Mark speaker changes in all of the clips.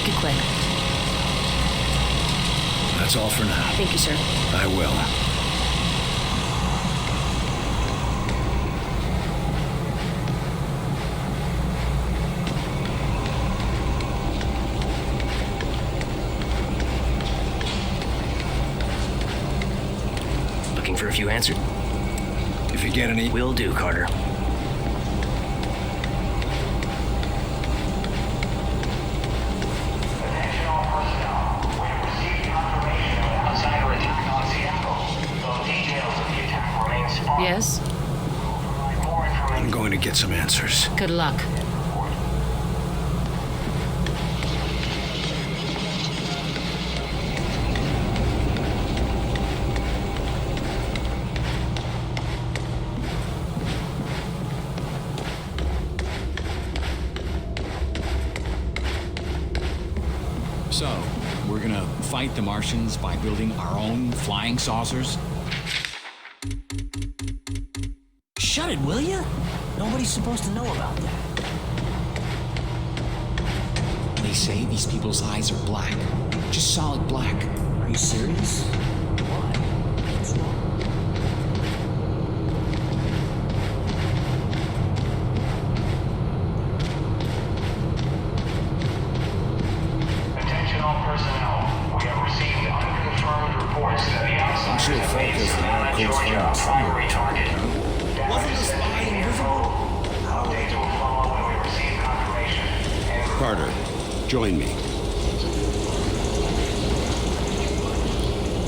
Speaker 1: Make it quick.
Speaker 2: That's all for now.
Speaker 1: Thank you, sir.
Speaker 2: I will.
Speaker 3: Looking for a few answers?
Speaker 2: If you get any...
Speaker 3: Will do, Carter.
Speaker 1: Yes?
Speaker 2: I'm going to get some answers.
Speaker 1: Good luck.
Speaker 4: So, we're gonna fight the Martians by building our own flying saucers?
Speaker 5: Shut it, will ya? Nobody's supposed to know about that.
Speaker 4: They say these people's eyes are black. Just solid black.
Speaker 5: Are you serious? Why? What's wrong?
Speaker 6: Attention all personnel. We have received unconfirmed reports that the outsiders have made Savannah, Georgia a primary target.
Speaker 5: Wasn't the spy invisible?
Speaker 6: Updates will follow when we receive confirmation.
Speaker 7: Carter, join me.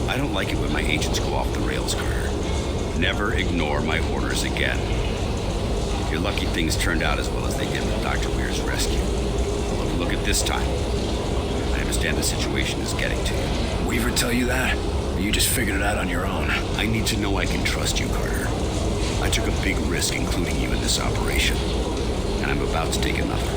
Speaker 8: I don't like it when my agents go off the rails, Carter. Never ignore my orders again. You're lucky things turned out as well as they did with Dr. Weir's rescue. Look at this time. I understand the situation is getting to you.
Speaker 2: Weaver tell you that? Or you just figured it out on your own?
Speaker 8: I need to know I can trust you, Carter. I took a big risk including you in this operation, and I'm about to take another.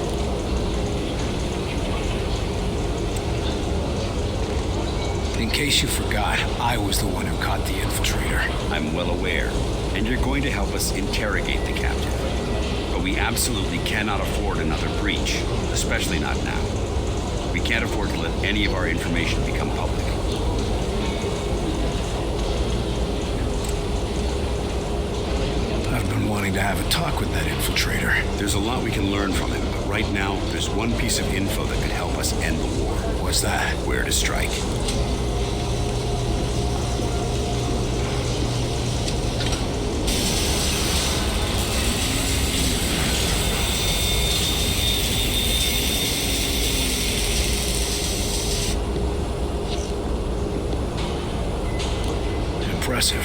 Speaker 2: In case you forgot, I was the one who caught the infiltrator.
Speaker 8: I'm well aware, and you're going to help us interrogate the captain. But we absolutely cannot afford another breach, especially not now. We can't afford to let any of our information become public.
Speaker 2: I've been wanting to have a talk with that infiltrator.
Speaker 8: There's a lot we can learn from him, but right now, there's one piece of info that could help us end the war.
Speaker 2: What's that?
Speaker 8: Where to strike.
Speaker 2: Impressive.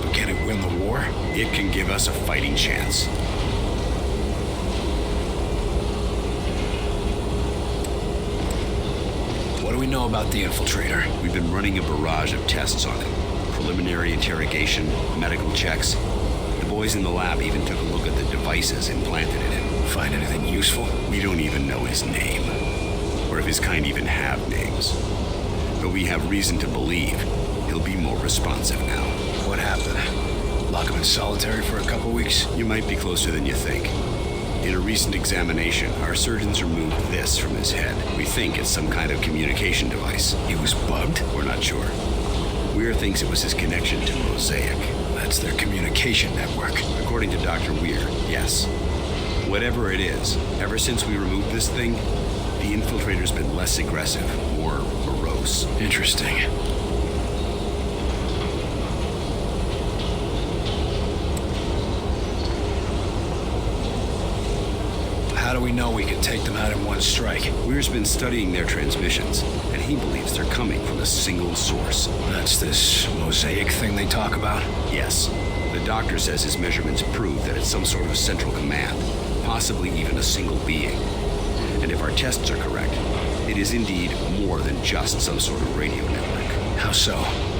Speaker 2: But can it win the war?
Speaker 8: It can give us a fighting chance.
Speaker 2: What do we know about the infiltrator?
Speaker 8: We've been running a barrage of tests on it. Preliminary interrogation, medical checks. The boys in the lab even took a look at the devices implanted in him.
Speaker 2: Find anything useful?
Speaker 8: We don't even know his name, or if his kind even have names. But we have reason to believe he'll be more responsive now.
Speaker 2: What happened? Lock him in solitary for a couple weeks?
Speaker 8: You might be closer than you think. In a recent examination, our surgeons removed this from his head. We think it's some kind of communication device.
Speaker 2: He was bugged?
Speaker 8: We're not sure. Weir thinks it was his connection to Mosaic.
Speaker 2: That's their communication network.
Speaker 8: According to Dr. Weir, yes. Whatever it is, ever since we removed this thing, the infiltrator's been less aggressive, more morose.
Speaker 2: Interesting. How do we know we can take them out in one strike?
Speaker 8: Weir's been studying their transmissions, and he believes they're coming from a single source.
Speaker 2: That's this Mosaic thing they talk about?
Speaker 8: Yes. The doctor says his measurements prove that it's some sort of central command, possibly even a single being. And if our tests are correct, it is indeed more than just some sort of radio network.
Speaker 2: How so?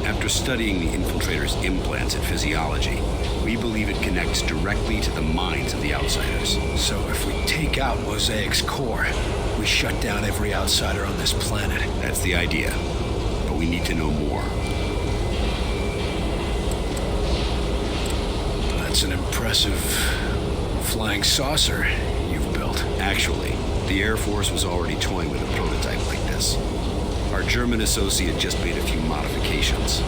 Speaker 8: After studying the infiltrator's implants and physiology, we believe it connects directly to the minds of the outsiders.
Speaker 2: So if we take out Mosaic's core, we shut down every outsider on this planet.
Speaker 8: That's the idea. But we need to know more.
Speaker 2: That's an impressive flying saucer you've built.
Speaker 8: Actually, The Air Force was already toying with a prototype like this. Our German associate just made a few modifications,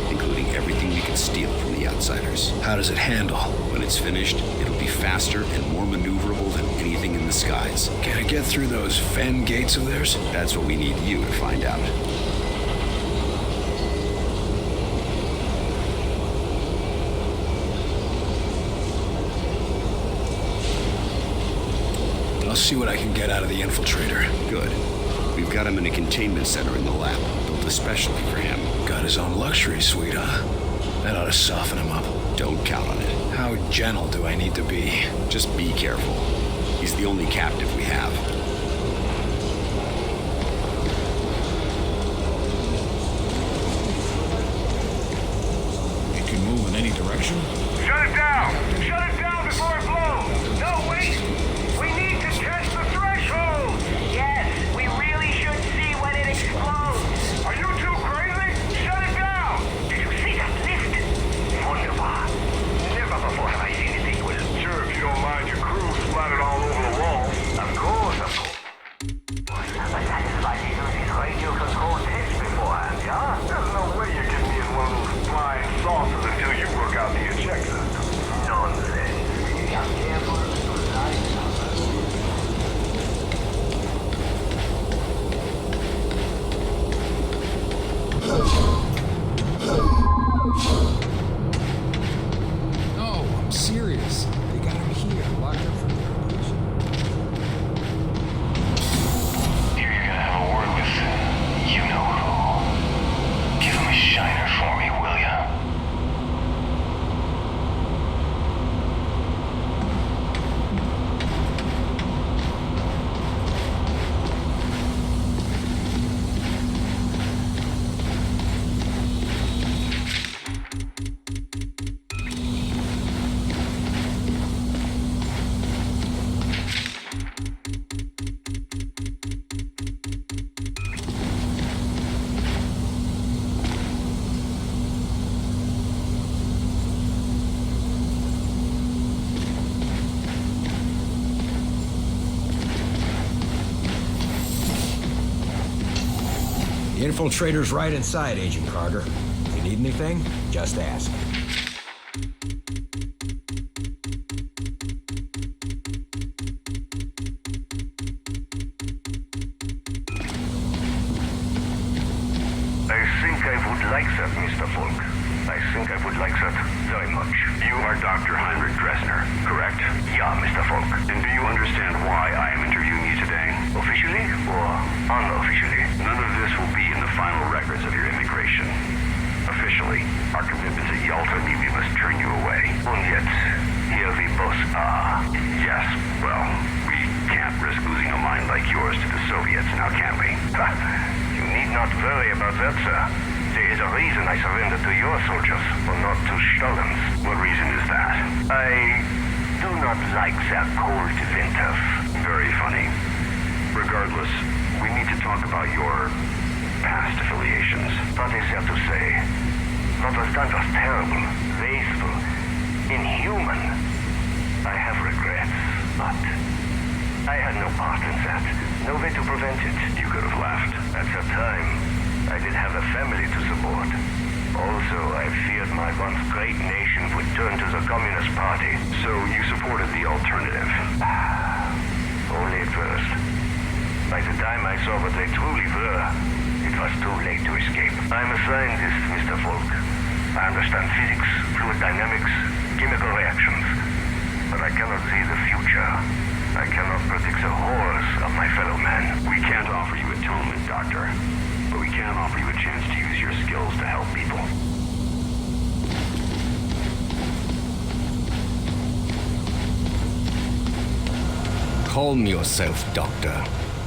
Speaker 8: including everything we could steal from the outsiders.
Speaker 2: How does it handle?
Speaker 8: When it's finished, it'll be faster and more maneuverable than anything in the skies.
Speaker 2: Can I get through those Fen gates of theirs?
Speaker 8: That's what we need you to find out.
Speaker 2: I'll see what I can get out of the infiltrator.
Speaker 8: Good. We've got him in a containment center in the lab, built especially for him.
Speaker 2: Got his own luxury suite, huh? That ought to soften him up.
Speaker 8: Don't count on it.
Speaker 2: How gentle do I need to be?
Speaker 8: Just be careful. He's the only captive we have.
Speaker 4: It can move in any direction?
Speaker 6: Shut it down! Shut it down before it blows! No, wait! We need to test the threshold!
Speaker 1: Yes, we really should see when it explodes.
Speaker 6: Are you too crazy? Shut it down!
Speaker 1: Did you see that lift? Wunderbar. Never before have I seen it equal.
Speaker 6: Sure, if you don't mind your crew splattered all over the walls.
Speaker 1: Of course, of course. But satisfied you do these radio control tests beforehand, yeah?
Speaker 6: There's no way you get me in one of those flying saucers until you work out the ejector.
Speaker 1: Nonsense. You are careful to lie.
Speaker 4: No, I'm serious. They got him here, locked up for interrogation.
Speaker 6: Here you're gonna have a word with you-know-who. Give him a shiner for me, will ya?
Speaker 5: The infiltrator's right inside, Agent Carter. If you need anything, just ask.
Speaker 6: I think I would like that, Mr. Volk. I think I would like that very much. You are Dr. Heinrich Dressner, correct? Yeah, Mr. Volk. And do you understand why I am interviewing you today? Officially or unofficially? None of this will be in the final records of your immigration. Officially, our commitments at Yalta mean we must turn you away. And yet, here we both are. Yes, well, we can't risk losing a mind like yours to the Soviets, now can we? You need not worry about that, sir. There is a reason I surrendered to your soldiers, or not to Stalin's. What reason is that? I do not like their cold winters. Very funny. Regardless, we need to talk about your past affiliations. What is there to say? What was done was terrible, wasteful, inhuman. I have regrets, but I had no part in that. No way to prevent it. You could have laughed. At the time, I did have a family to support. Also, I feared my once great nation would turn to the Communist Party. So you supported the alternative? Only at first. By the time I saw what they truly were, it was too late to escape. I'm a scientist, Mr. Volk. I understand physics, fluid dynamics, chemical reactions. But I cannot see the future. I cannot predict the horrors of my fellow man. We can't offer you atonement, Doctor. But we can offer you a chance to use your skills to help people.
Speaker 3: Calm yourself, Doctor.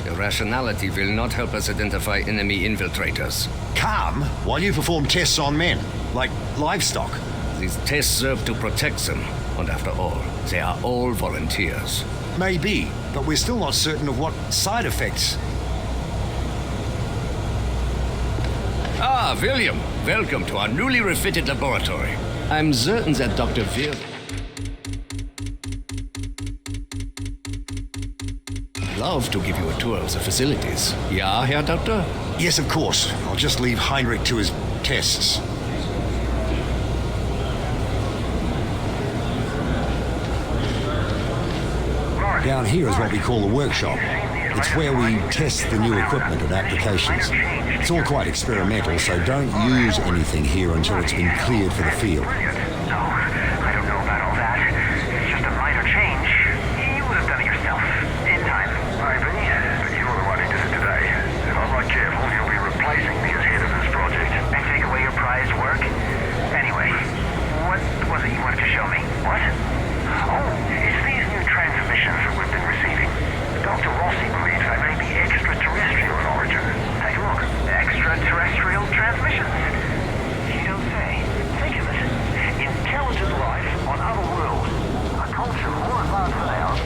Speaker 3: Irrationality will not help us identify enemy infiltrators.
Speaker 9: Calm while you perform tests on men, like livestock.
Speaker 3: These tests serve to protect them, and after all, they are all volunteers.
Speaker 9: Maybe, but we're still not certain of what side effects.
Speaker 3: Ah, William, welcome to our newly refitted laboratory. I'm certain that Dr. love to give you a tour of the facilities. Yeah, Herr Doctor?
Speaker 9: Yes, of course. I'll just leave Heinrich to his tests. Down here is what we call the workshop. It's where we test the new equipment and applications. It's all quite experimental, so don't use anything here until it's been cleared for the field.
Speaker 1: No, I don't know about all that. It's just a minor change. You would have done it yourself. In time.
Speaker 6: Maybe, but you're the one who did it today. If I'm not careful, you'll be replacing me as head of this project.
Speaker 1: And take away your prized work? Anyway, what was it you wanted to show me? What? Oh, it's these new transmissions that we've been receiving. Dr. Rossi believes they may be extraterrestrial in origin. Take a look. Extraterrestrial transmissions? You don't say. Think of it. Intelligent life on other worlds. A culture more advanced than ours.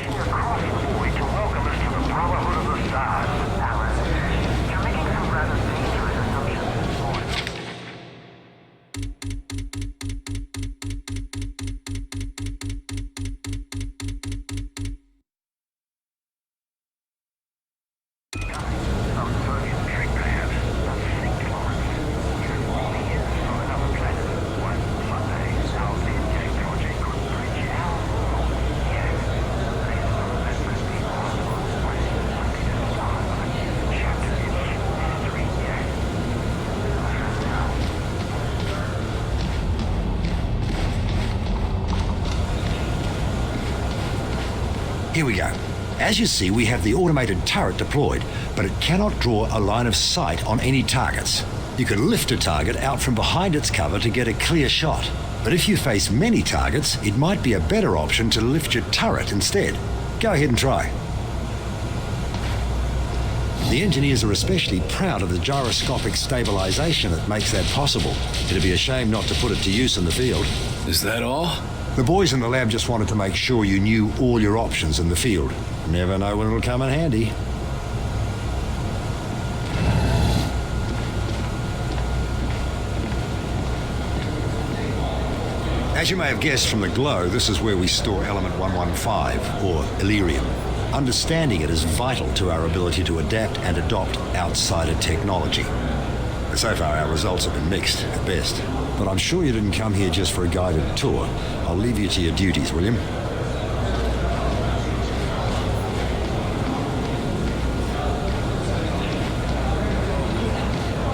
Speaker 1: You're crossing the void to welcome us to the Brotherhood of the Stars. Alice, you're making some rather dangerous assumptions this morning. Some Soviet trick, perhaps. Not think, Lawrence. You're only in from another planet. One Monday, our Mid-Tech project could bridge our world. Yes, I suppose that must be possible. What is something to start on a new chapter in human history? Yes.
Speaker 9: Here we go. As you see, we have the automated turret deployed, but it cannot draw a line of sight on any targets. You can lift a target out from behind its cover to get a clear shot. But if you face many targets, it might be a better option to lift your turret instead. Go ahead and try. The engineers are especially proud of the gyroscopic stabilization that makes that possible. It'd be a shame not to put it to use in the field.
Speaker 2: Is that all?
Speaker 9: The boys in the lab just wanted to make sure you knew all your options in the field. Never know when it'll come in handy. As you may have guessed from the glow, this is where we store element 115, or Illyrium. Understanding it is vital to our ability to adapt and adopt outsider technology. But so far our results have been mixed, at best. But I'm sure you didn't come here just for a guided tour. I'll leave you to your duties, William.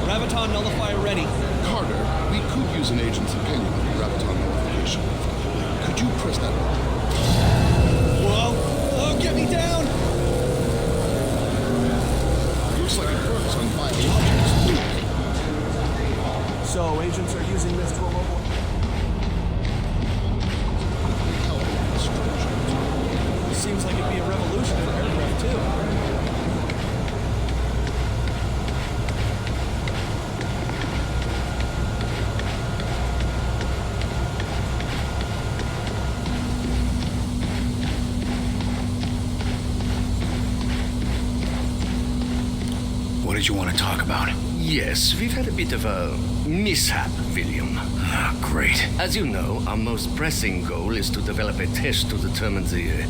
Speaker 10: Graviton nullifier ready.
Speaker 7: Carter, we could use an agent's opinion on the graviton nullification. Could you press that button?
Speaker 10: Whoa! Oh, get me down!
Speaker 7: Looks like it works when vital objects move.
Speaker 10: So, agents are using this to a mobile... Seems like it'd be a revolution for aircraft, too.
Speaker 2: What did you want to talk about?
Speaker 3: Yes, we've had a bit of a mishap, William.
Speaker 2: Ah, great.
Speaker 3: As you know, our most pressing goal is to develop a test to determine the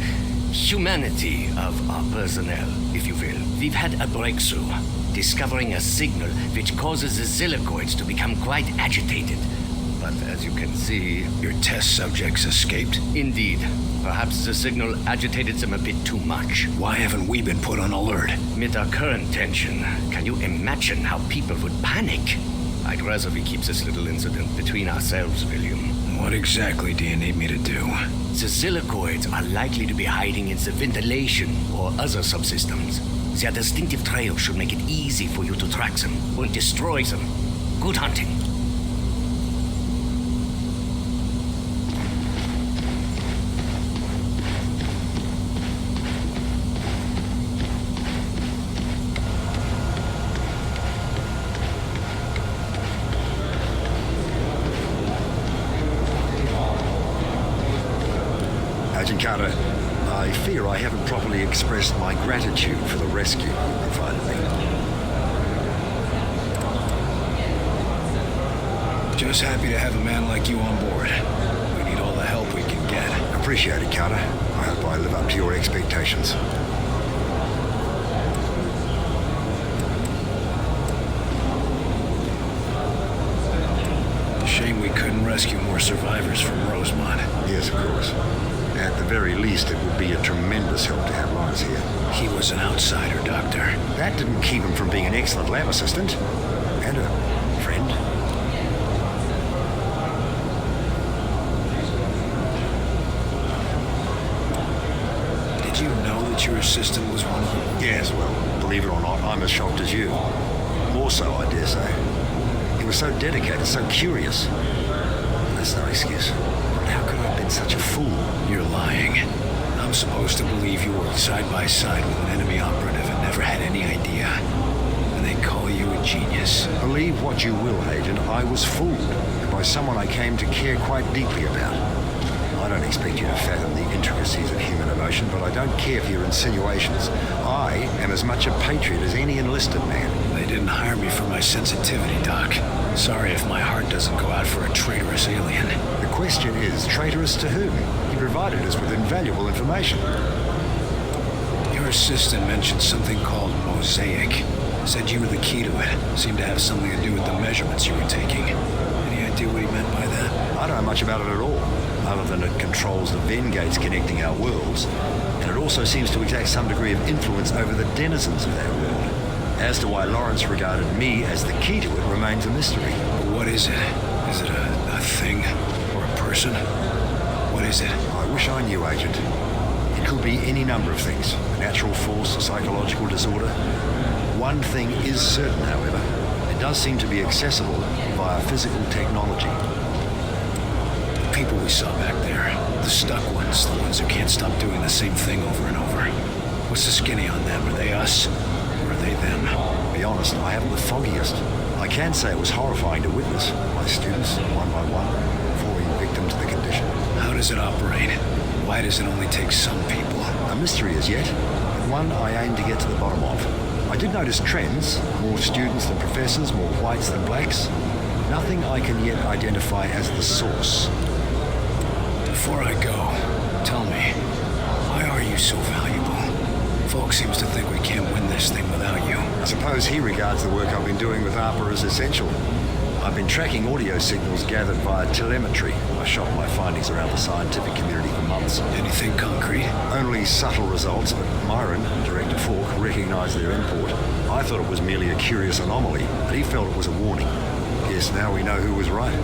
Speaker 3: humanity of our personnel, if you will. We've had a breakthrough, discovering a signal which causes the Zilicoids to become quite agitated. But as you can see...
Speaker 2: Your test subjects escaped?
Speaker 3: Indeed. Perhaps the signal agitated them a bit too much.
Speaker 2: Why haven't we been put on alert?
Speaker 3: With our current tension, can you imagine how people would panic? I'd rather we keep this little incident between ourselves, William.
Speaker 2: What exactly do you need me to do?
Speaker 3: The Zilicoids are likely to be hiding in the ventilation or other subsystems. Their distinctive trail should make it easy for you to track them or destroy them. Good hunting.
Speaker 9: Agent Carter, I fear I haven't properly expressed my gratitude for the rescue you provided me.
Speaker 2: Just happy to have a man like you on board. We need all the help we can
Speaker 9: Appreciate it, Carter. I hope I live up to your expectations.
Speaker 2: Shame we couldn't rescue more survivors from Rosemont.
Speaker 9: Yes, of course. At the very least, it would be a tremendous help to have Lawrence here.
Speaker 2: He was an outsider, Doctor.
Speaker 9: That didn't keep him from being an excellent lab assistant. And a friend.
Speaker 2: Did you know that your assistant was one of them?
Speaker 9: Yes, well, believe it or not, I'm as shocked as you. More so, I dare say. He was so dedicated, so curious. That's no excuse. But how could I have been such a fool?
Speaker 2: You're lying. I'm supposed to believe you worked side by side with an enemy operative and never had any idea. And they call you a genius.
Speaker 9: Believe what you will, Agent, I was fooled by someone I came to care quite deeply about. I don't expect you to fathom the intricacies of human emotion, but I don't care for your insinuations. I am as much a patriot as any enlisted man.
Speaker 2: They didn't hire me for my sensitivity, Doc. Sorry if my heart doesn't go out for a traitorous alien.
Speaker 9: The question is, traitorous to whom? He provided us with invaluable information.
Speaker 2: Your assistant mentioned something called Mosaic. Said you were the key to it. Seemed to have something to do with the measurements you were taking. Any idea what he meant by that?
Speaker 9: I don't know much about it at all, other than it controls the Venn gates connecting our worlds, and it also seems to exert some degree of influence over the denizens of that world. As to why Lawrence regarded me as the key to it remains a mystery.
Speaker 2: But what is it? Is it a thing? Or a person? What is it?
Speaker 9: I wish I knew, Agent. It could be any number of things. A natural force, a psychological disorder. One thing is certain, however. It does seem to be accessible via physical technology.
Speaker 2: The people we saw back there, the stuck ones, the ones who can't stop doing the same thing over and over. What's the skinny on them? Are they us? Or are they them?
Speaker 9: To be honest, I haven't the foggiest. I can say it was horrifying to witness. My students, one by one, falling victim to the condition.
Speaker 2: How does it operate? Why does it only take some people?
Speaker 9: A mystery as yet, but one I aim to get to the bottom of. I did notice trends. More students than professors, more whites than blacks. Nothing I can yet identify as the source.
Speaker 2: Before I go, tell me, why are you so valuable? Folk seems to think we can't win this thing without you.
Speaker 9: I suppose he regards the work I've been doing with ARPA as essential. I've been tracking audio signals gathered via telemetry. I shot my findings around the scientific community for months.
Speaker 2: Anything concrete?
Speaker 9: Only subtle results, but Marin, Director Falk, recognized their import. I thought it was merely a curious anomaly, but he felt it was a warning. Guess now we know who was right.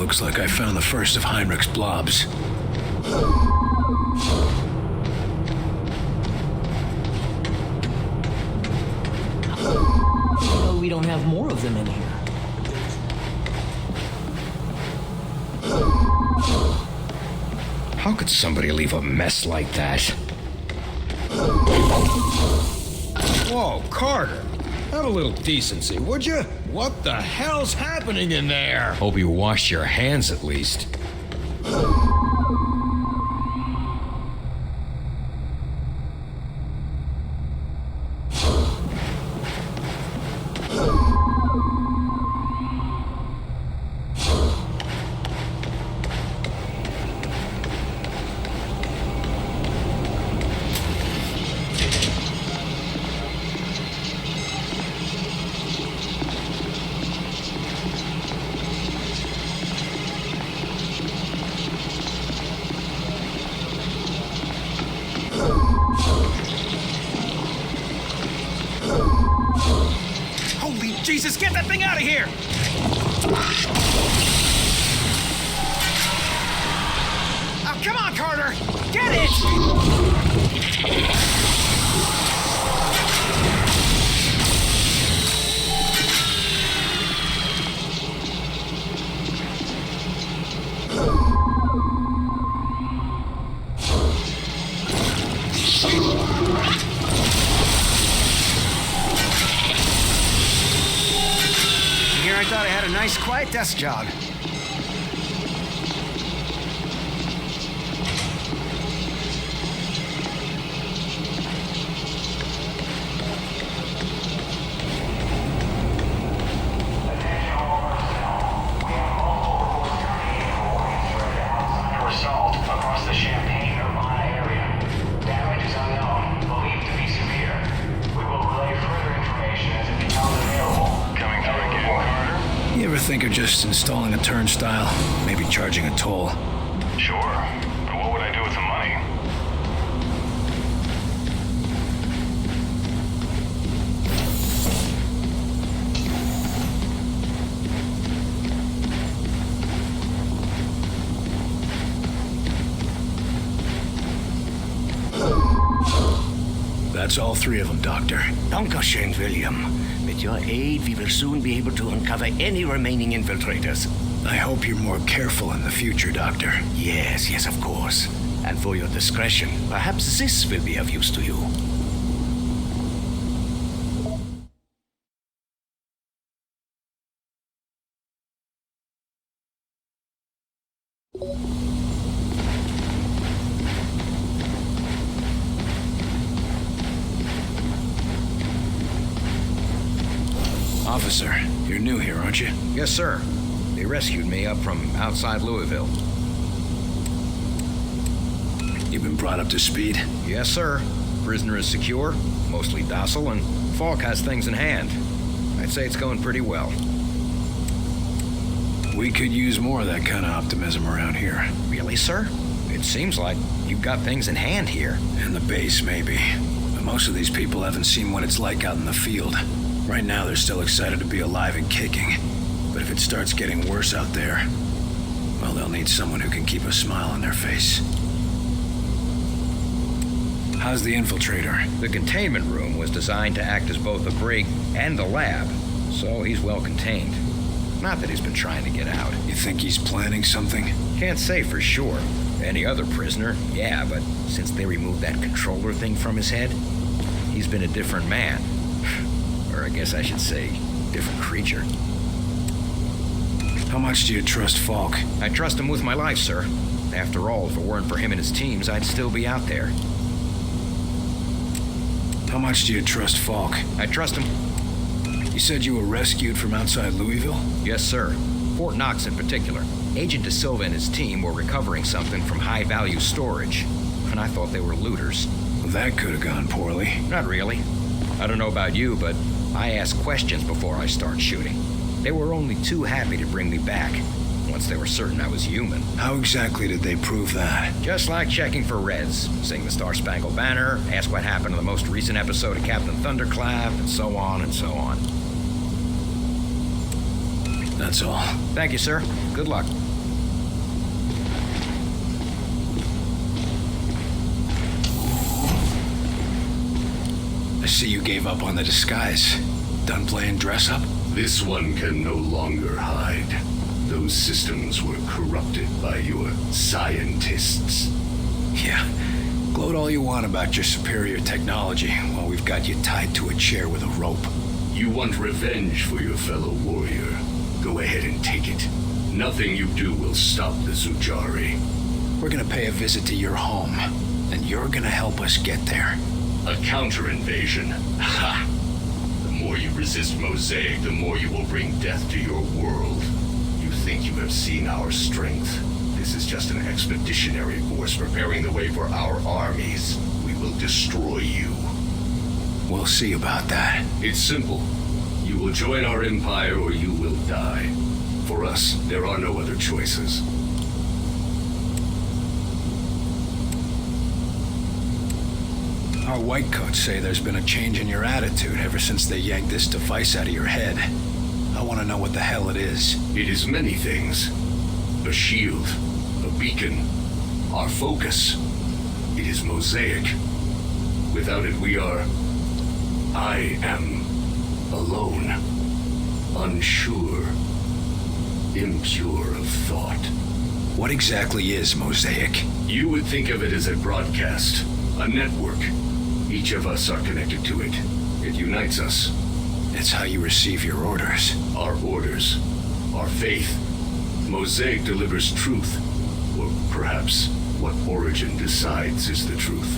Speaker 2: Looks like I found the first of Heinrich's blobs.
Speaker 11: No, we don't have more of them in here.
Speaker 5: How could somebody leave a mess like that? Whoa, Carter! Have a little decency, would you? What the hell's happening in there? Hope you washed your hands at least.
Speaker 10: Holy Jesus, get that thing out of here! Oh, come on, Carter! Get it!
Speaker 3: I thought I had a nice, quiet desk job.
Speaker 1: Assault across the Champaign-Urbana area. Damage is unknown, believed to be severe. We will relay further information as it becomes available. Coming through again, Carter?
Speaker 2: You ever think of just installing a turnstile? Maybe charging a toll?
Speaker 6: Sure. But what would I do with the money?
Speaker 2: That's all three of them, Doctor.
Speaker 3: Dankeschön, William. With your aid, we will soon be able to uncover any remaining infiltrators.
Speaker 2: I hope you're more careful in the future, Doctor.
Speaker 3: Yes, of course. And for your discretion, perhaps this will be of use to you.
Speaker 2: Officer, you're new here, aren't you?
Speaker 5: Yes, sir. They rescued me up from outside Louisville.
Speaker 2: You've been brought up to speed?
Speaker 5: Yes, sir. Prisoner is secure, mostly docile, and Falk has things in hand. I'd say it's going pretty well.
Speaker 2: We could use more of that kind of optimism around here.
Speaker 5: Really, sir? It seems like you've got things in hand here.
Speaker 2: In the base, maybe. But most of these people haven't seen what it's like out in the field. Right now, they're still excited to be alive and kicking. But if it starts getting worse out there, well, they'll need someone who can keep a smile on their face. How's the infiltrator?
Speaker 5: The containment room was designed to act as both a brig and a lab, so he's well contained. Not that he's been trying to get out.
Speaker 2: You think he's planning something?
Speaker 5: Can't say for sure. Any other prisoner, yeah, but since they removed that controller thing from his head, he's been a different man. Or I guess I should say, different creature.
Speaker 2: How much do you trust Falk?
Speaker 5: I trust him with my life, sir. After all, if it weren't for him and his teams, I'd still be out there.
Speaker 2: How much do you trust Falk?
Speaker 5: I trust him.
Speaker 2: You said you were rescued from outside Louisville?
Speaker 5: Yes, sir. Fort Knox in particular. Agent De Silva and his team were recovering something from high-value storage, and I thought they were looters.
Speaker 2: Well, that could have gone poorly.
Speaker 5: Not really. I don't know about you, but I ask questions before I start shooting. They were only too happy to bring me back, once they were certain I was human.
Speaker 2: How exactly did they prove that?
Speaker 5: Just like checking for Reds. Sing the Star Spangled Banner, ask what happened in the most recent episode of Captain Thunderclap, and so on and so on.
Speaker 2: That's all.
Speaker 5: Thank you, sir. Good luck.
Speaker 2: See, you gave up on the disguise. Done playing dress up?
Speaker 12: This one can no longer hide. Those systems were corrupted by your scientists.
Speaker 2: Yeah. Gloat all you want about your superior technology while we've got you tied to a chair with a rope.
Speaker 12: You want revenge for your fellow warrior. Go ahead and take it. Nothing you do will stop the Zujari.
Speaker 2: We're gonna pay a visit to your home, and you're gonna help us get there.
Speaker 12: A counter-invasion. Ha! The more you resist Mosaic, the more you will bring death to your world. You think you have seen our strength? This is just an expeditionary force preparing the way for our armies. We will destroy you.
Speaker 2: We'll see about that.
Speaker 12: It's simple. You will join our empire or you will die. For us, there are no other choices.
Speaker 2: Our whitecoats say there's been a change in your attitude ever since they yanked this device out of your head. I want to know what the hell it is.
Speaker 12: It is many things. A shield, a beacon, our focus. It is Mosaic. Without it, we are... I am alone, unsure, impure of thought.
Speaker 2: What exactly is Mosaic?
Speaker 12: You would think of it as a broadcast, a network. Each of us are connected to it. It unites us.
Speaker 2: It's how you receive your orders.
Speaker 12: Our orders, our faith. Mosaic delivers truth, or perhaps what Origin decides is the truth.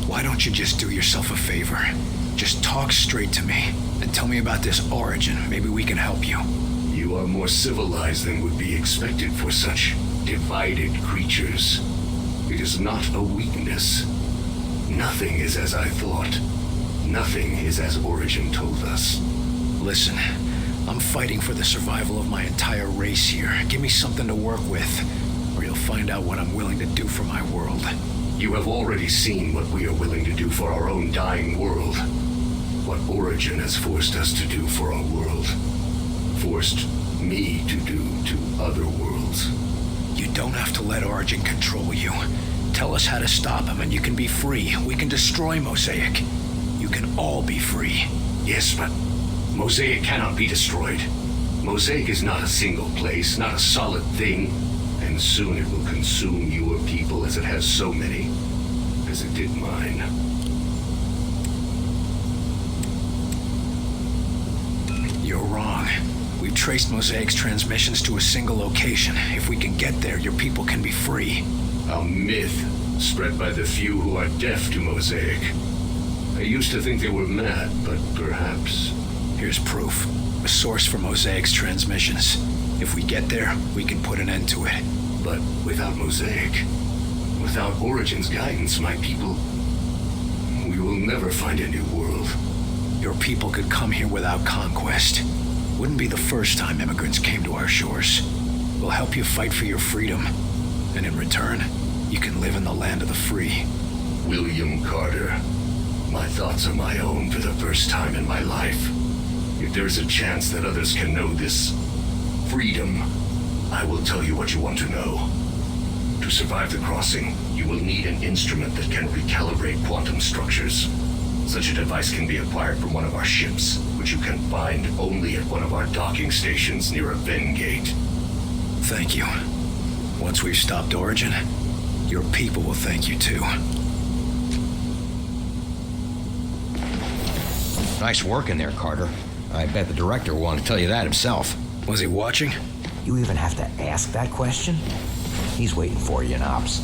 Speaker 2: Why don't you just do yourself a favor? Just talk straight to me and tell me about this Origin. Maybe we can help you.
Speaker 12: You are more civilized than would be expected for such divided creatures. It is not a weakness. Nothing is as I thought. Nothing is as Origin told us.
Speaker 2: Listen, I'm fighting for the survival of my entire race here. Give me something to work with, or you'll find out what I'm willing to do for my world.
Speaker 12: You have already seen what we are willing to do for our own dying world. What Origin has forced us to do for our world. Forced me to do to other worlds.
Speaker 2: You don't have to let Origin control you. Tell us how to stop him and you can be free. We can destroy Mosaic. You can all be free.
Speaker 12: Yes, but Mosaic cannot be destroyed. Mosaic is not a single place, not a solid thing. And soon it will consume your people as it has so many, as it did mine.
Speaker 2: You're wrong. We've traced Mosaic's transmissions to a single location. If we can get there, your people can be free.
Speaker 12: A myth spread by the few who are deaf to Mosaic. I used to think they were mad, but perhaps...
Speaker 2: Here's proof. A source for Mosaic's transmissions. If we get there, we can put an end to it.
Speaker 12: But without Mosaic, without Origin's guidance, my people... we will never find a new world.
Speaker 2: Your people could come here without conquest. Wouldn't be the first time immigrants came to our shores. We'll help you fight for your freedom. And in return, you can live in the land of the free.
Speaker 12: William Carter. My thoughts are my own for the first time in my life. If there's a chance that others can know this freedom, I will tell you what you want to know. To survive the crossing, you will need an instrument that can recalibrate quantum structures. Such a device can be acquired from one of our ships, which you can find only at one of our docking stations near a Ven gate.
Speaker 2: Thank you. Once we've stopped Origin, your people will thank you too.
Speaker 5: Nice work in there, Carter. I bet the director will want to tell you that himself.
Speaker 2: Was he watching?
Speaker 13: You even have to ask that question? He's waiting for you in Ops.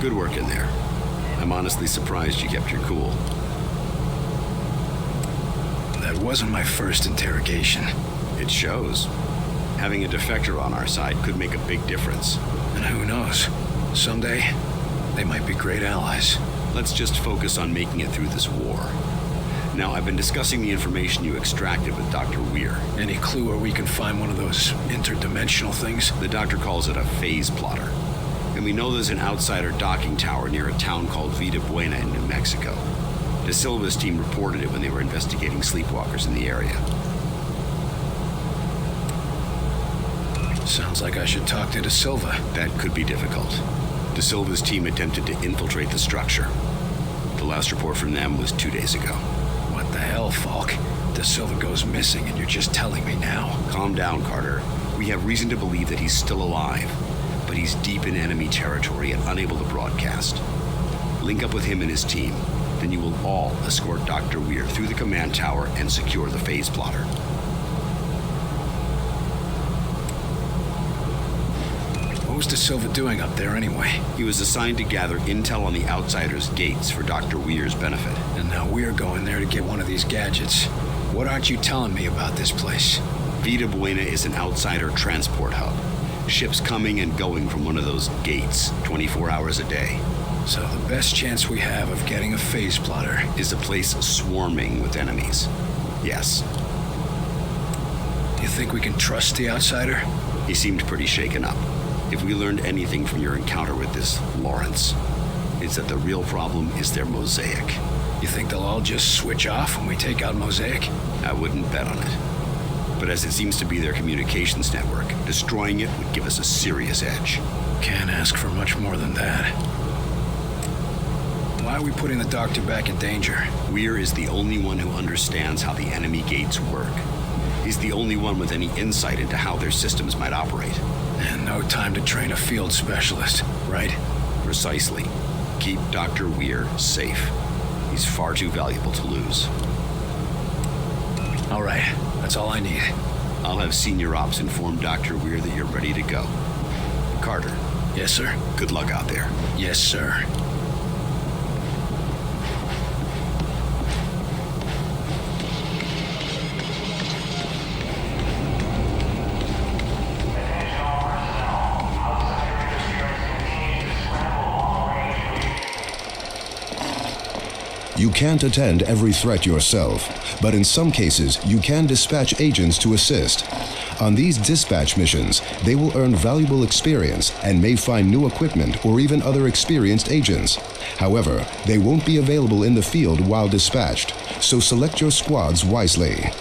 Speaker 8: Good work in there. I'm honestly surprised you kept your cool.
Speaker 2: It wasn't my first interrogation.
Speaker 8: It shows. Having a defector on our side could make a big difference.
Speaker 2: And who knows? Someday, they might be great allies.
Speaker 8: Let's just focus on making it through this war. Now, I've been discussing the information you extracted with Dr. Weir.
Speaker 2: Any clue where we can find one of those interdimensional things?
Speaker 8: The doctor calls it a phase plotter. And we know there's an outsider docking tower near a town called Vida Buena in New Mexico. De Silva's team reported it when they were investigating sleepwalkers in the area.
Speaker 2: Sounds like I should talk to De Silva.
Speaker 8: That could be difficult. De Silva's team attempted to infiltrate the structure. The last report from them was 2 days ago.
Speaker 2: What the hell, Falk? De Silva goes missing and you're just telling me now.
Speaker 8: Calm down, Carter. We have reason to believe that he's still alive, but he's deep in enemy territory and unable to broadcast. Link up with him and his team. Then you will all escort Dr. Weir through the command tower and secure the phase plotter.
Speaker 2: What was De Silva doing up there anyway?
Speaker 8: He was assigned to gather intel on the Outsider's gates for Dr. Weir's benefit.
Speaker 2: And now we're going there to get one of these gadgets. What aren't you telling me about this place?
Speaker 8: Vida Buena is an Outsider transport hub. Ships coming and going from one of those gates 24 hours a day.
Speaker 2: So the best chance we have of getting a phase plotter
Speaker 8: is a place swarming with enemies. Yes.
Speaker 2: You think we can trust the Outsider?
Speaker 8: He seemed pretty shaken up. If we learned anything from your encounter with this Lawrence, it's that the real problem is their mosaic.
Speaker 2: You think they'll all just switch off when we take out Mosaic?
Speaker 8: I wouldn't bet on it. But as it seems to be their communications network, destroying it would give us a serious edge.
Speaker 2: Can't ask for much more than that. Why are we putting the doctor back in danger?
Speaker 8: Weir is the only one who understands how the enemy gates work. He's the only one with any insight into how their systems might operate.
Speaker 2: And no time to train a field specialist, right?
Speaker 8: Precisely. Keep Dr. Weir safe. He's far too valuable to lose.
Speaker 2: All right, that's all I need.
Speaker 8: I'll have Senior Ops inform Dr. Weir that you're ready to go. Carter.
Speaker 2: Yes, sir?
Speaker 8: Good luck out there.
Speaker 2: Yes, sir.
Speaker 7: You can't attend every threat yourself, but in some cases, you can dispatch agents to assist. On these dispatch missions, they will earn valuable experience and may find new equipment or even other experienced agents. However, they won't be available in the field while dispatched, so select your squads wisely.